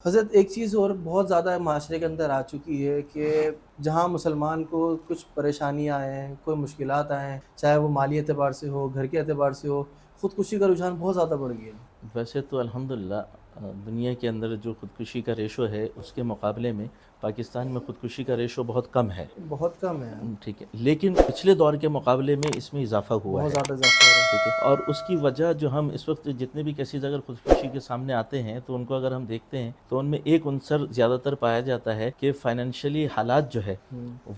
حضرت ایک چیز اور بہت زیادہ معاشرے کے اندر آ چکی ہے کہ جہاں مسلمان کو کچھ پریشانیاں آئیں، کوئی مشکلات آئیں، چاہے وہ مالی اعتبار سے ہو، گھر کے اعتبار سے ہو، خودکشی کا رجحان بہت زیادہ بڑھ گیا ہے۔ ویسے تو الحمدللہ دنیا کے اندر جو خودکشی کا ریشو ہے اس کے مقابلے میں پاکستان میں خودکشی کا ریشو بہت کم ہے۔ بہت کم ہے، ٹھیک ہے، لیکن پچھلے دور کے مقابلے میں اس میں اضافہ ہوا بہت ہے۔ زیادہ اضافہ ہو رہا ہے۔ ٹھیک ہے، اور اس کی وجہ جو ہم اس وقت جتنے بھی کیسز اگر خودکشی کے سامنے آتے ہیں تو ان کو اگر ہم دیکھتے ہیں تو ان میں ایک عنصر زیادہ تر پایا جاتا ہے کہ فائنینشلی حالات جو ہے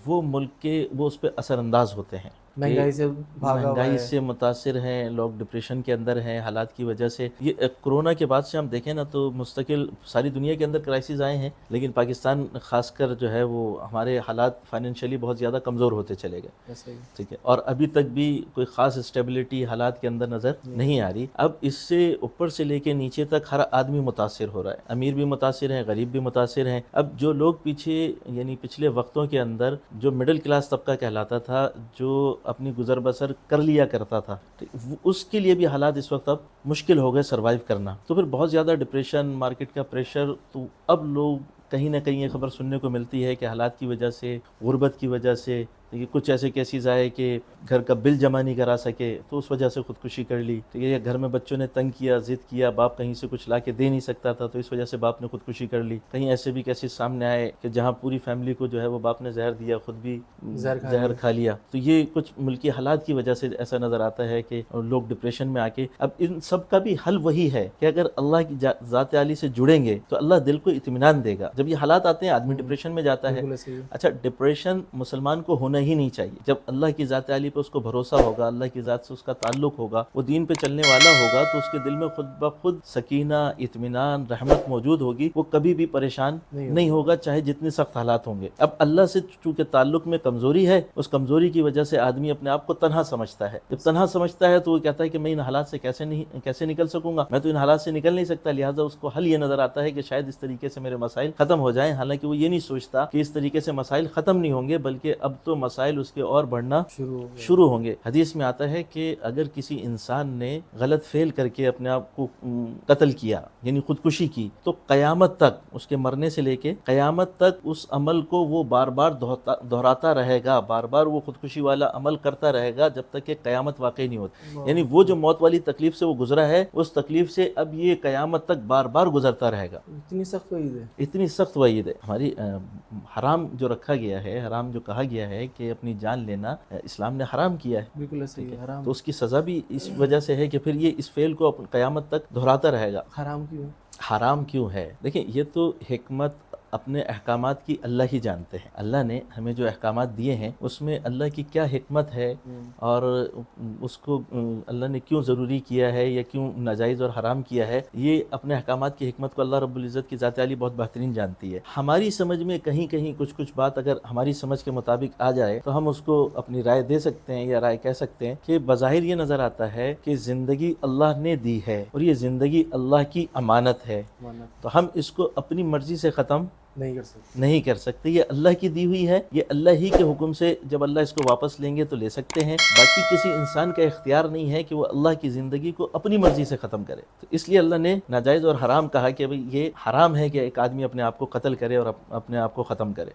وہ ملک کے وہ اس پہ اثر انداز ہوتے ہیں کہ مہنگائی سے بھاگا ہوا مہنگائی ہے۔ سے متاثر ہیں لوگ، ڈپریشن کے اندر ہیں حالات کی وجہ سے۔ یہ کرونا کے بعد سے ہم دیکھیں نا تو مستقل ساری دنیا کے اندر کرائسس آئے ہیں، لیکن پاکستان خاص کر جو ہے وہ ہمارے حالات فائنینشلی بہت زیادہ کمزور ہوتے چلے گئے۔ ایسے ہی۔ ٹھیک ہے، اور ابھی تک بھی کوئی خاص اسٹیبلٹی حالات کے اندر نظر نہیں آ رہی۔ اب اس سے اوپر سے لے کے نیچے تک ہر آدمی متاثر ہو رہا ہے، امیر بھی متاثر ہیں، غریب بھی متاثر ہیں۔ اب جو لوگ پیچھے یعنی پچھلے وقتوں کے اندر جو مڈل کلاس طبقہ کہلاتا تھا، جو اپنی گزر بسر کر لیا کرتا تھا، اس کے لیے بھی حالات اس وقت اب مشکل ہو گئے سروائیو کرنا۔ تو پھر بہت زیادہ ڈپریشن، مارکیٹ کا پریشر، تو اب لوگ کہیں نہ کہیں یہ خبر سننے کو ملتی ہے کہ حالات کی وجہ سے، غربت کی وجہ سے، کچھ ایسے کیسز آئے کہ گھر کا بل جمع نہیں کرا سکے تو اس وجہ سے خودکشی کر لی۔ تو یہ گھر میں بچوں نے تنگ کیا، ضد کیا، باپ کہیں سے کچھ لا کے دے نہیں سکتا تھا تو اس وجہ سے باپ نے خودکشی کر لی۔ کہیں ایسے بھی کیسز سامنے آئے کہ جہاں پوری فیملی کو جو ہے وہ باپ نے زہر دیا، خود بھی زہر کھا لیا۔ تو یہ کچھ ملکی حالات کی وجہ سے ایسا نظر آتا ہے کہ لوگ ڈپریشن میں آ کے، اب ان سب کا بھی حل وہی ہے کہ اگر اللہ کی ذات عالی سے جڑیں گے تو اللہ دل کو اطمینان دے گا۔ جب یہ حالات آتے ہیں آدمی ڈپریشن میں جاتا ہے۔ اچھا، ڈپریشن مسلمان کو ہونا ہی نہیں چاہیے۔ جب اللہ کی ذات عالی پہ اس کو بھروسہ ہوگا، اللہ کی ذات سے اس کا تعلق ہوگا، وہ دین پہ چلنے والا ہوگا، تو اس کے دل میں خود بخود سکینہ، اطمینان، رحمت موجود ہوگی۔ وہ کبھی بھی پریشان نہیں ہوگا چاہے جتنے سخت حالات ہوں گے۔ اب اللہ سے چونکہ تعلق میں کمزوری ہے، اس کمزوری کی وجہ سے آدمی اپنے آپ کو تنہا سمجھتا ہے۔ جب تنہا سمجھتا ہے تو وہ کہتا ہے کہ میں ان حالات سے کیسے نکل سکوں گا، میں تو ان حالات سے نکل نہیں سکتا، لہٰذا اس کو حل یہ نظر آتا ہے کہ شاید اس طریقے سے میرے مسائل ختم ہو جائیں۔ حالانکہ وہ یہ نہیں سوچتا کہ اس طریقے سے مسائل ختم نہیں ہوں گے، بلکہ اب تو مسائل اس کے اور بڑھنا شروع ہوں گے۔ حدیث میں آتا ہے کہ اگر کسی انسان نے غلط فعل کر کے اپنے آپ کو قتل کیا، یعنی خودکشی کی، تو قیامت تک، اس کے مرنے سے لے کے قیامت تک اس عمل کو وہ بار بار دہراتا رہے گا، بار بار وہ خودکشی والا عمل کرتا رہے گا جب تک کہ قیامت واقع نہیں ہوتی۔ یعنی وہ جو موت والی تکلیف سے وہ گزرا ہے، اس تکلیف سے اب یہ قیامت تک بار بار گزرتا رہے گا۔ اتنی سخت وعید ہے، اتنی سخت وعید ہے۔ ہماری حرام جو رکھا گیا ہے، حرام جو کہا گیا ہے کہ اپنی جان لینا، اسلام نے حرام کیا ہے۔ بالکل صحیح ہے، حرام۔ تو اس کی سزا بھی اس وجہ سے ہے کہ پھر یہ اس فعل کو قیامت تک دہراتا رہے گا۔ حرام کیوں ہے؟ حرام کیوں ہے؟ دیکھیں، یہ تو حکمت اپنے احکامات کی اللہ ہی جانتے ہیں۔ اللہ نے ہمیں جو احکامات دیے ہیں اس میں اللہ کی کیا حکمت ہے، اور اس کو اللہ نے کیوں ضروری کیا ہے یا کیوں ناجائز اور حرام کیا ہے، یہ اپنے احکامات کی حکمت کو اللہ رب العزت کی ذات عالی بہت بہترین جانتی ہے۔ ہماری سمجھ میں کہیں کہیں کچھ بات اگر ہماری سمجھ کے مطابق آ جائے تو ہم اس کو اپنی رائے دے سکتے ہیں یا رائے کہہ سکتے ہیں کہ بظاہر یہ نظر آتا ہے کہ زندگی اللہ نے دی ہے اور یہ زندگی اللہ کی امانت ہے، تو ہم اس کو اپنی مرضی سے ختم نہیں کر سکتے۔ یہ اللہ کی دی ہوئی ہے، یہ اللہ ہی کے حکم سے جب اللہ اس کو واپس لیں گے تو لے سکتے ہیں۔ باقی کسی انسان کا اختیار نہیں ہے کہ وہ اللہ کی زندگی کو اپنی مرضی سے ختم کرے۔ تو اس لیے اللہ نے ناجائز اور حرام کہا کہ یہ حرام ہے کہ ایک آدمی اپنے آپ کو قتل کرے اور اپنے آپ کو ختم کرے۔